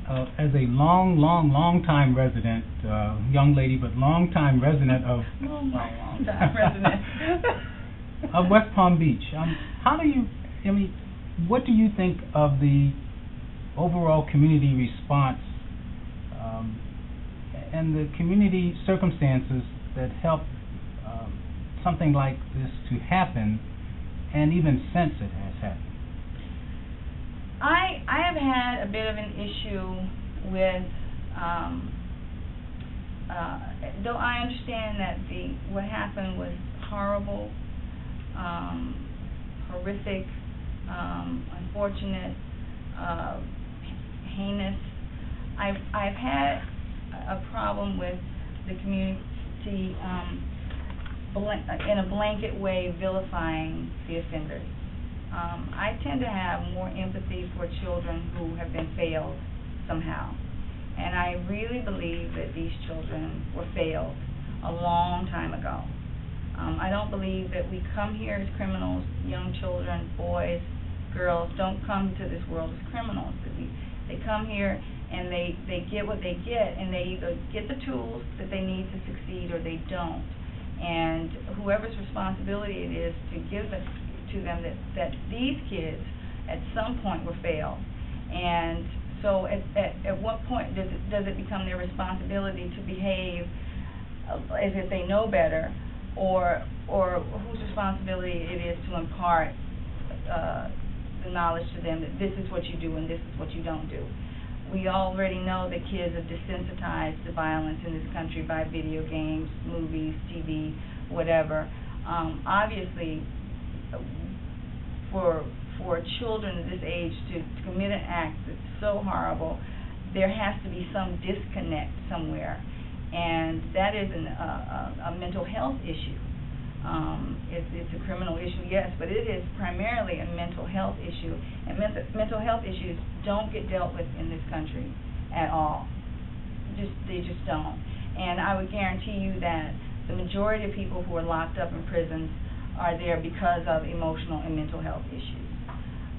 as a long time resident, young lady, but long time resident of long time resident of West Palm Beach. How do you? I mean, what do you think of the overall community response and the community circumstances that help something like this to happen, and even since it has happened? I have had a bit of an issue with, though I understand that what happened was horrible, horrific, unfortunate, heinous. I've had a problem with the community in a blanket way vilifying the offenders. I tend to have more empathy for children who have been failed somehow, and I really believe that these children were failed a long time ago. I don't believe that we come here as criminals. Young children, boys, girls, don't come to this world as criminals. They come here and they get what they get, and they either get the tools that they need to succeed or they don't. And whoever's responsibility it is to give it to them that these kids at some point were failed. And so at what point does it become their responsibility to behave as if they know better, or whose responsibility it is to impart the knowledge to them that this is what you do and this is what you don't do. We already know that kids are desensitized to violence in this country by video games, movies, TV, whatever. Obviously, for children at this age to commit an act that's so horrible, there has to be some disconnect somewhere, and that is a mental health issue. It's a criminal issue, yes, but it is primarily a mental health issue, and mental health issues don't get dealt with in this country at all. They just don't. And I would guarantee you that the majority of people who are locked up in prisons are there because of emotional and mental health issues.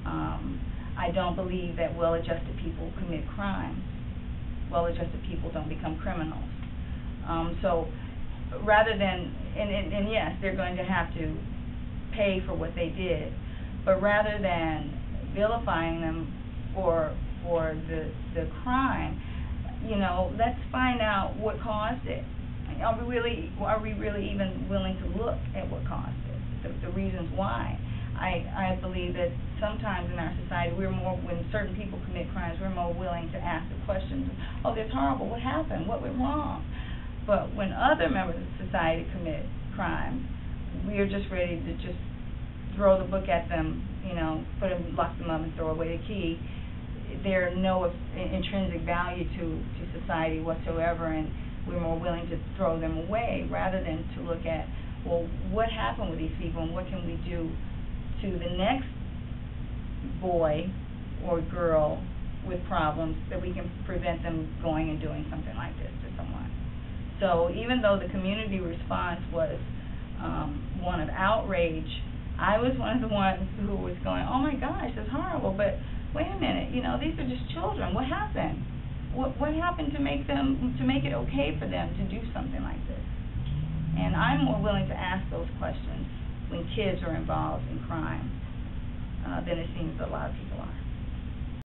I don't believe that well-adjusted people commit crimes. Well-adjusted people don't become criminals. So rather than, and yes, they're going to have to pay for what they did, but rather than vilifying them for the crime, let's find out what caused it. Are we really even willing to look at what caused it, the reasons why? I believe that sometimes in our society when certain people commit crimes, we're more willing to ask the questions. Oh, that's horrible. What happened? What went wrong? But when other members of society commit crimes, we're just ready to just throw the book at them, lock them up and throw away the key. There's no intrinsic value to society whatsoever, and we're more willing to throw them away rather than to look at, well, what happened with these people and what can we do to the next boy or girl with problems that we can prevent them going and doing something like this to someone. So even though the community response was one of outrage, I was one of the ones who was going, oh my gosh, that's horrible, but wait a minute, these are just children. What happened? What happened to make it okay for them to do something like this? And I'm more willing to ask those questions when kids are involved in crime than it seems a lot of people are.